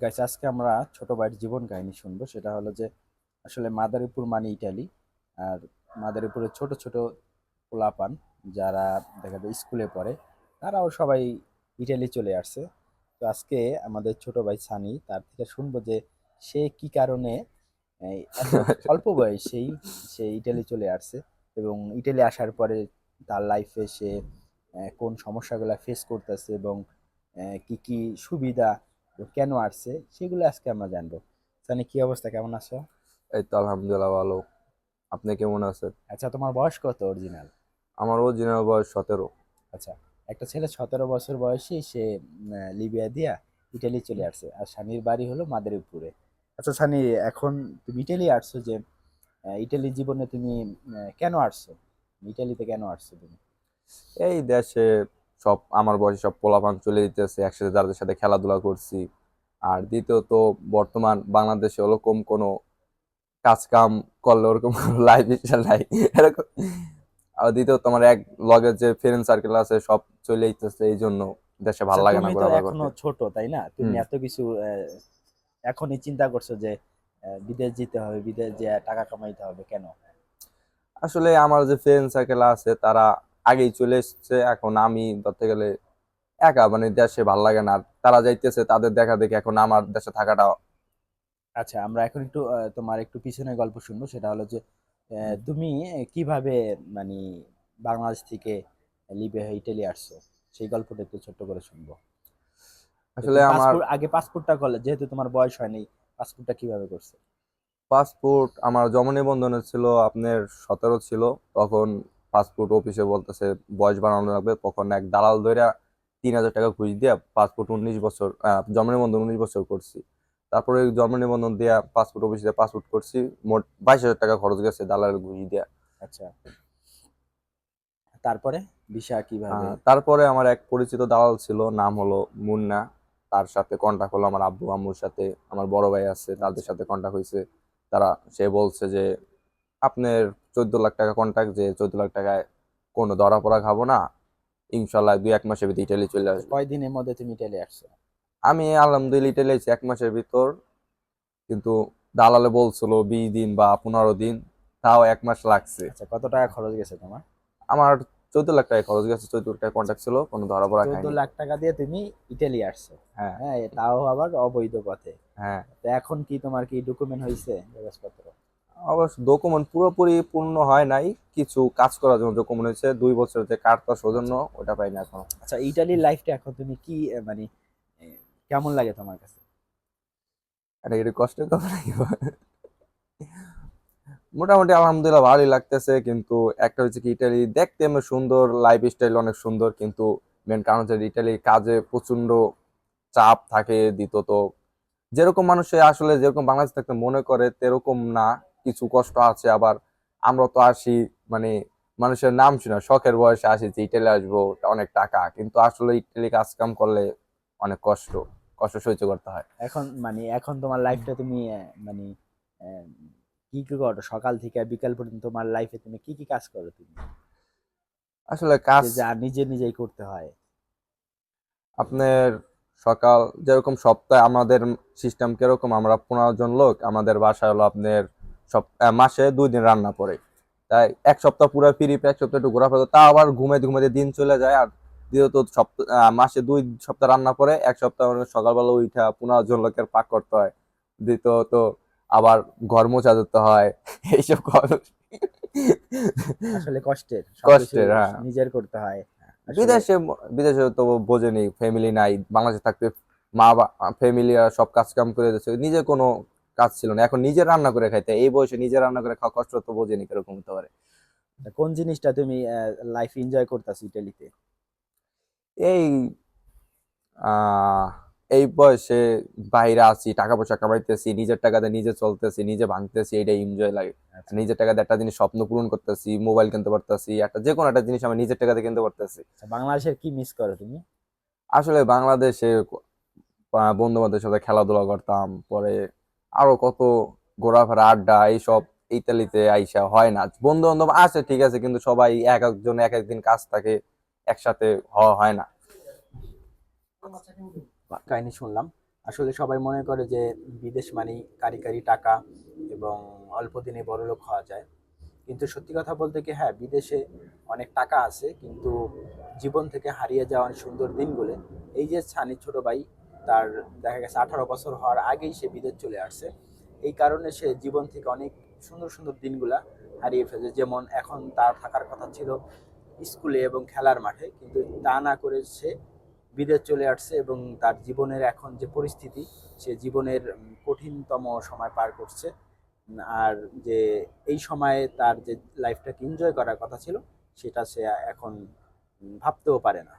Guys, আজকে আমরা ছোট ভাইয়ের জীবন কাহিনী শুনবো। সেটা হলো যে আসলে মাদারীপুর মানে ইটালি। আর মাদারীপুরের ছোট ছোট পোলাপান যারা দেখা যায় স্কুলে পড়ে, তারাও সবাই ইটালি চলে আসছে। তো আজকে আমাদের ছোট ভাই সানি, তার থেকে শুনবো যে সে কি কারণে এত অল্প বয়সেই সে ইটালি চলে আসছে, এবং ইটালি আসার পরে তার লাইফে সে কোন সমস্যাগুলো ফেস করতেছে, এবং কি কি সুবিধা, তো কেন আসছে সেগুলো আজকে আমরা জানবো। সানি, কি অবস্থা, কেমন আছো? এই তো আলহামদুলিল্লাহ ভালো। আপনি কেমন আছেন? আচ্ছা, তোমার বয়স কত অরিজিনাল? আমার অরিজিনাল বয়স 17। আচ্ছা, একটা ছেলে 17 বছর বয়সে সে লিবিয়া দিয়া ইটালি চলে আসছে, আর সানির বাড়ি হলো মাদারীপুরে। আচ্ছা সানি, এখন তুমি ইটালি আসছো যে ইটালি জীবনে তুমি কেন আসছো? ইটালিতে কেন আসছো তুমি? এই দেশে সব আমার বয়সে সব পোলাপান চলে যেতেছে, একসাথে যাদের সাথে খেলাধুলা করছি। আর দ্বিতীয়ত, বর্তমান বাংলাদেশে ওরকম কোনো কাজ কাম করলে ওরকম কোনো লাইফ স্টাইল নাই এরকম। আর দ্বিতীয়ত, আমার এক লগের যে ফ্রেন্ড সার্কেল আছে সব চলে যেতেছে, এই জন্য দেশে ভাল আচ্ছা, লাগে না তুমি তো ঘোরাফেরা এখনো করতে। ছোট, তাই না? তুমি হুম। এত কিছু এখনই চিন্তা করছো যে বিদেশ যেতে হবে, বিদেশ যে টাকা কামাইতে হবে, কেন? আসলে আমার যে ফ্রেন্ড সার্কেল আছে তারা আগেই চলে এসেছে, এখন আমি ধরতে গেলে একা, মানে দেশে ভাল লাগে না। আর তারা যাইতেছে, তাদের দেখা দেখি এখন আমার দেশে থাকাটা। আচ্ছা, আমরা এখন একটু তোমার একটু পিছনের গল্প শুনবো। সেটা হলো যে তুমি কিভাবে মানে বাংলাদেশ থেকে লিবিয়া হয়ে ইটালি আসছো, সেই গল্পটা একটু ছোট্ট করে শুনবো। যে আসলে তুমি আমার পাসপোর্টটা করলে, যেহেতু তোমার বয়স হয়নি, পাসপোর্টটা কিভাবে করছো? পাসপোর্ট, আমার জন্ম নিবন্ধনে ছিল আপনার 17 ছিল। তখন পাসপোর্ট অফিসে বলতেছে বয়স বাড়ানো লাগবে, তখন এক দালাল ধইরা 3,000 টাকা ঘুষ দিয়া পাসপোর্ট 19 বছর, জন্ম নিবন্ধন 19 বছর করছি। তারপরে জন্ম নিবন্ধন দিয়া পাসপোর্ট অফিসে পাসপোর্ট করছি। মোট 22,000 টাকা খরচ গেছে দালালের ঘুষ দিয়া। আচ্ছা, তারপরে ভিসা কিভাবে? তারপরে আমার এক পরিচিত দালাল ছিল, নাম হলো মুন্না। তার সাথে কন্টাক্ট হলো আমার আব্বু আম্মুর সাথে, আমার বড় ভাই আছে তাদের আচ্ছা, সাথে কন্টাক্ট হয়েছে। তারা সে বলছে যে আপনার 14 লাখ টাকা কন্ট্যাক্ট, যে 14 লাখ টাকায় কোনো ধরা পড়া খাবো না, ইনশাল্লাহ 2-1 মাসের ভিতরে ইটালি চলে আচ্ছা, আসবে। কয়দিনের মধ্যে তুমি ইটালি আসছো? আমি আলহামদুলিল্লাহ ইটালি আইছি 1 মাসের ভিতর, কিন্তু দালালে বলছিল 20 দিন বা 15 দিন, তাও 1 মাস লাগছে। আচ্ছা, কত টাকা খরচ গেছে তোমার? আমার 14 লাখ টাকা খরচ গেছে, 14 লাখ টাকা আচ্ছা, কন্ট্যাক্ট ছিল, কোনো ধরা আচ্ছা, পড়া 14 খায়নি। লাখ টাকা দিয়ে তুমি ইটালি আসছো? হ্যাঁ। হ্যাঁ, তাও আবার অবৈধ পথে। হ্যাঁ। তো এখন কি তোমার কি ডকুমেন্ট হয়েছে, কাগজপত্র? অবশ্য ডকুমেন্ট পুরোপুরি পূর্ণ হয় নাই, কিছু কাজ করার জন্য ডকুমেন্ট হয়েছে, 2 বছরের যে কার্ডটা সৌজন্য আচ্ছা, ওটা পাইনি এখনো। আচ্ছা, ইটালির লাইফটা এখন তুমি কি মানে এ, কেমন লাগে তোমার কাছে? এটা একটু কষ্টের কথা নাকি? মোটামুটি আলহামদুলিল্লাহ ভালোই লাগতেছে, কিন্তু একটা হচ্ছে কি, ইটালি দেখতে এমনি সুন্দর, লাইফ স্টাইল অনেক সুন্দর, কিন্তু মেন কারণ হচ্ছে ইটালি কাজে প্রচন্ড চাপ থাকে। দ্বিতীয়ত, যেরকম মানুষে আসলে যেরকম বাংলাদেশ থাকতে মনে করে তেরকম না, কিছু কষ্ট আছে। আবার আমরা তো আসি, মানে মানুষের নাম শুনে শখের বয়সে আসি যে ইটালি আসবো, অনেক টাকা, কিন্তু আসলে ইটালি কাজ কাম করলে অনেক কষ্ট, কষ্ট সহ্য করতে হয়। এখন তোমার লাইফটা তুমি মানে আহ, কি কি করো সকাল থেকে বিকাল পর্যন্ত? তোমার লাইফে তুমি কি কি কাজ করো তুমি, আসলে কাজ যে যা নিজে নিজেই করতে হয়? আপনার সকাল যেরকম, সপ্তাহে আমাদের সিস্টেম কিরকম, আমরা 15 জন লোক, আমাদের বাসায় হলো আপনার মাসে 2 দিন রান্না করে। তাই এক সপ্তাহ পুরো ফ্রি, 1 সপ্তাহ একটু ঘোরাফেরা, তা আবার ঘুমাইতে ঘুমাইতে দিন চলে যায়। আর দ্বিতীয়ত সপ্তাহ, মাসে 2 সপ্তাহ রান্না করে, 1 সপ্তাহ সকালবেলা উঠা 15 জন লোকের পাক করতে হয়। দ্বিতীয়ত আবার ঘর মোছা দিতে হয় এইসব আসলে কষ্টের, সবকিছু কষ্টের, হ্যাঁ। নিজের করতে হয় আসলে। বিদেশে বিদেশে তো বোঝেনি, ফ্যামিলি নাই। বাংলাদেশে থাকতে ফ্যামিলি সব কাজ কাম করে দিচ্ছে, নিজে কোনো কাজ ছিল না। এখন নিজে রান্না করে খাইতে, এই বয়সে নিজে রান্না করে খাওয়া কষ্ট তো বোঝেনি কিরকম হতে পারে। কোন জিনিসটা তুমি লাইফ এনজয় করতেছো ইটালিতে? এই আহ এই বয়সে বাইরে আছি, টাকা পয়সা কামাইতেছি, নিজের টাকাতে নিজে চলতেছি, নিজে ভাঙতেছি, এইটা এনজয় লাগে। আচ্ছা, নিজের টাকাতে একটা জিনিস স্বপ্ন পূরণ করতেছি, মোবাইল কিনতে পারতেছি, একটা যে কোনো একটা জিনিস আমি নিজের টাকাতে কিনতে পারতেছি। আচ্ছা, বাংলাদেশের কি মিস করো তুমি? আসলে বাংলাদেশে বন্ধু বান্ধবের সাথে খেলাধুলা করতাম, পরে আরো কত ঘোরাফেরা, আড্ডা, এইসব ইতালিতে আইসা হয় না। বন্ধু বান্ধব আছে ঠিক আছে, কিন্তু সবাই এক একজন এক একদিন কাজ থাকে, একসাথে হওয়া হয় না। কাহিনী শুনলাম। আসলে সবাই মনে করে যে বিদেশ মানেই কারি কারি টাকা এবং অল্প দিনে বড়লোক হওয়া যায়। কিন্তু সত্যি কথা বলতে কি, হ্যাঁ, বিদেশে অনেক টাকা আছে, কিন্তু জীবন থেকে হারিয়ে যাওয়া অনেক সুন্দর দিনগুলো, এই যে সানির ছোট ভাই, তার দেখা গেছে 18 বছর হওয়ার আগেই সে বিদেশ চলে আসছে। এই কারণে সে জীবন থেকে অনেক সুন্দর সুন্দর দিনগুলা হারিয়ে ফেলেছে। যেমন এখন তার থাকার কথা ছিল স্কুলে এবং খেলার মাঠে, কিন্তু তা না করে সে বিদেশ চলে আসছে এবং তার জীবনের এখন যে পরিস্থিতি, সে জীবনের কঠিনতম সময় পার করছে। আর যে এই সময়ে তার যে লাইফটাকে এনজয় করার কথা ছিল, সেটা সে এখন ভাবতেও পারে না।